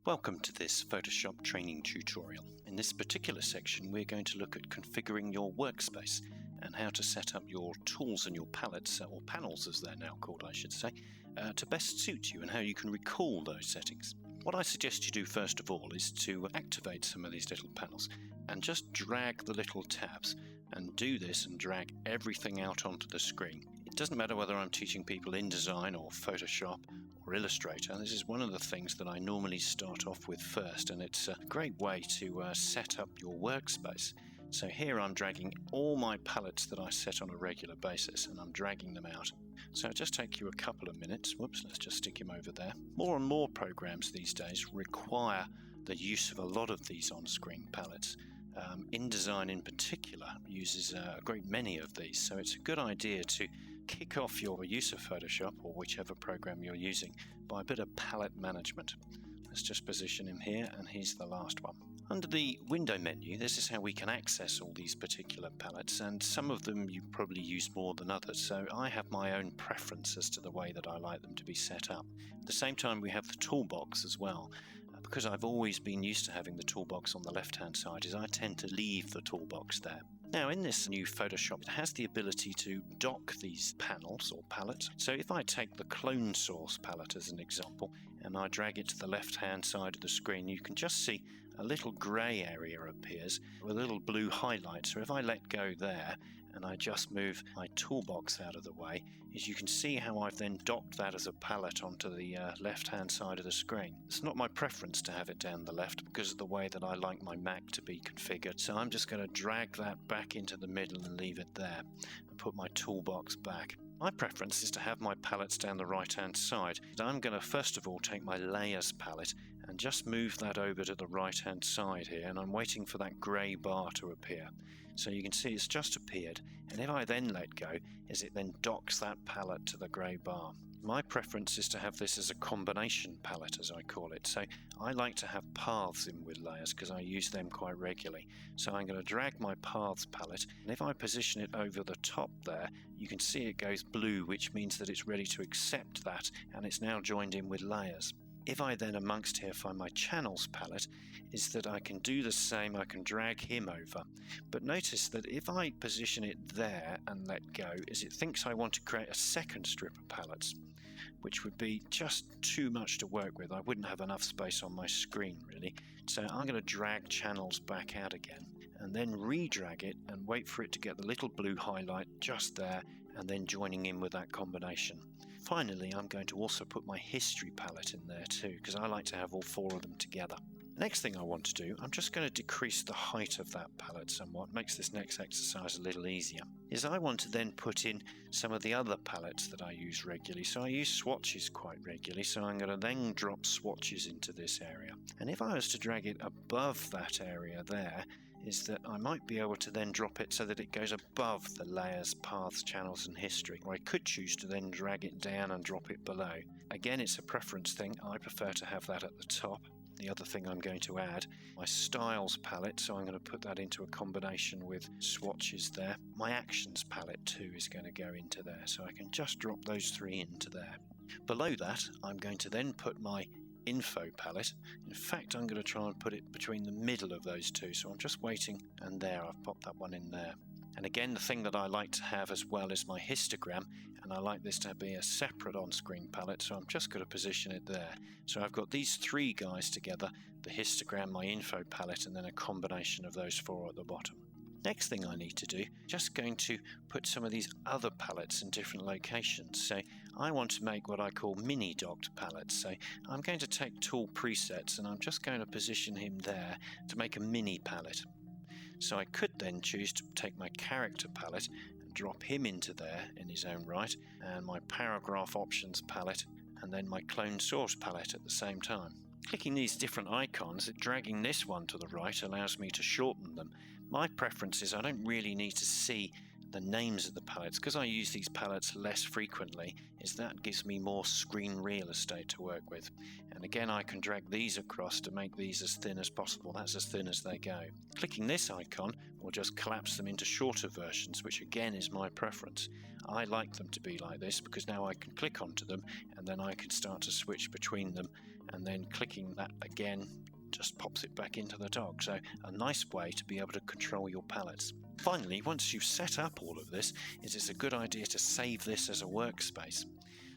Welcome to this Photoshop training tutorial. In this particular section we're going to look at configuring your workspace and how to set up your tools and your palettes, or panels as they're now called I should say, to best suit you and how you can recall those settings. What I suggest you do first of all is to activate some of these little panels and just drag the little tabs, and do this and drag everything out onto the screen. It doesn't matter whether I'm teaching people InDesign or Photoshop or Illustrator. This is one of the things that I normally start off with first, and it's a great way to set up your workspace. So here I'm dragging all my palettes that I set on a regular basis, and I'm dragging them out. So it'll just take you a couple of minutes. Whoops, let's just stick him over there. More and more programs these days require the use of a lot of these on-screen palettes. InDesign in particular uses a great many of these, so it's a good idea to kick off your use of Photoshop or whichever program you're using by a bit of palette management. Let's just position him here, and he's the last one. Under the window menu, this is how we can access all these particular palettes, and some of them you probably use more than others, so I have my own preference as to the way that I like them to be set up. At the same time we have the toolbox as well. Because I've always been used to having the toolbox on the left hand side, I tend to leave the toolbox there. Now in this new Photoshop, it has the ability to dock these panels or palettes. So if I take the clone source palette as an example and I drag it to the left hand side of the screen, you can just see a little grey area appears with a little blue highlight. So if I let go there and I just move my toolbox out of the way, as you can see how I've then docked that as a palette onto the left hand side of the screen. It's not my preference to have it down the left because of the way that I like my Mac to be configured, so I'm just going to drag that back into the middle and leave it there and put my toolbox back. My preference is to have my palettes down the right hand side. I'm going to first of all take my layers palette and just move that over to the right hand side here, and I'm waiting for that grey bar to appear. So you can see it's just appeared, and if I then let go, it then docks that palette to the grey bar. My preference is to have this as a combination palette, as I call it. So I like to have paths in with layers because I use them quite regularly. So I'm going to drag my paths palette, and if I position it over the top there, you can see it goes blue, which means that it's ready to accept that, and it's now joined in with layers. If I then amongst here find my channels palette, is that I can do the same, I can drag him over. But notice that if I position it there and let go, it thinks I want to create a second strip of palettes, which would be just too much to work with. I wouldn't have enough space on my screen really. So I'm going to drag channels back out again and then re-drag it and wait for it to get the little blue highlight just there, and then joining in with that combination. Finally, I'm going to also put my history palette in there too, because I like to have all four of them together. The next thing I want to do, I'm just going to decrease the height of that palette somewhat, makes this next exercise a little easier, is I want to then put in some of the other palettes that I use regularly. So I use swatches quite regularly, so I'm going to then drop swatches into this area. And if I was to drag it above that area there, is that I might be able to then drop it so that it goes above the layers, paths, channels and history, or I could choose to then drag it down and drop it below. Again, it's a preference thing. I prefer to have that at the top. The other thing I'm going to add, my styles palette, so I'm going to put that into a combination with swatches there. My actions palette too is going to go into there, so I can just drop those three into there. Below that, I'm going to then put my info palette. In fact, I'm going to try and put it between the middle of those two, so I'm just waiting, and there, I've popped that one in there. And again, the thing that I like to have as well is my histogram, and I like this to be a separate on-screen palette, so I'm just going to position it there. So I've got these three guys together, the histogram, my info palette, and then a combination of those four at the bottom. Next thing I need to do, just going to put some of these other palettes in different locations. So I want to make what I call mini docked palettes. So I'm going to take tool presets, and I'm just going to position him there to make a mini palette. So I could then choose to take my character palette and drop him into there in his own right, and my paragraph options palette, and then my clone source palette at the same time. Clicking these different icons, dragging this one to the right allows me to shorten them. My preference is I don't really need to see the names of the palettes, because I use these palettes less frequently, is that gives me more screen real estate to work with. And again, I can drag these across to make these as thin as possible. That's as thin as they go. Clicking this icon will just collapse them into shorter versions, which again is my preference. I like them to be like this because now I can click onto them and then I can start to switch between them and then clicking that again just pops it back into the dock. So a nice way to be able to control your palettes. Finally, once you've set up all of this, it's a good idea to save this as a workspace.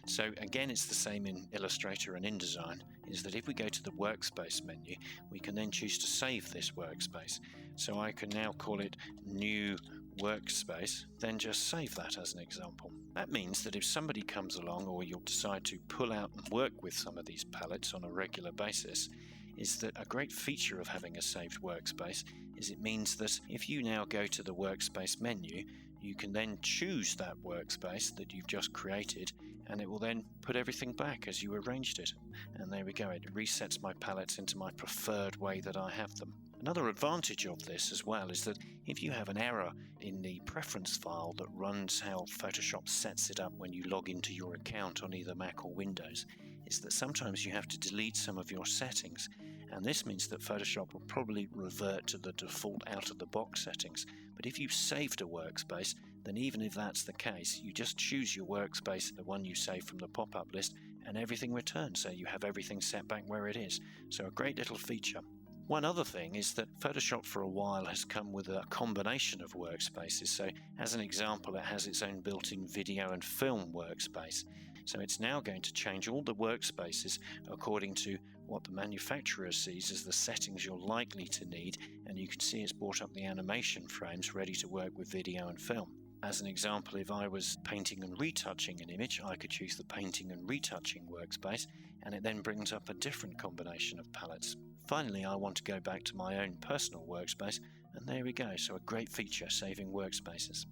So again, it's the same in Illustrator and InDesign, is that if we go to the Workspace menu, we can then choose to save this workspace. So I can now call it New Workspace, then just save that as an example. That means that if somebody comes along, or you'll decide to pull out and work with some of these palettes on a regular basis, is that a great feature of having a saved workspace is it means that if you now go to the Workspace menu, you can then choose that workspace that you've just created, and it will then put everything back as you arranged it. And there we go, it resets my palettes into my preferred way that I have them. Another advantage of this as well is that if you have an error in the preference file that runs how Photoshop sets it up when you log into your account on either Mac or Windows, is that sometimes you have to delete some of your settings, and this means that Photoshop will probably revert to the default out-of-the-box settings. But if you saved a workspace, then even if that's the case, you just choose your workspace, the one you saved from the pop-up list, and everything returns, so you have everything set back where it is. So a great little feature. One other thing is that Photoshop for a while has come with a combination of workspaces. So as an example, it has its own built-in video and film workspace. So it's now going to change all the workspaces according to what the manufacturer sees as the settings you're likely to need, and you can see it's brought up the animation frames ready to work with video and film. As an example, if I was painting and retouching an image, I could choose the painting and retouching workspace, and it then brings up a different combination of palettes. Finally, I want to go back to my own personal workspace, and there we go, so a great feature, saving workspaces.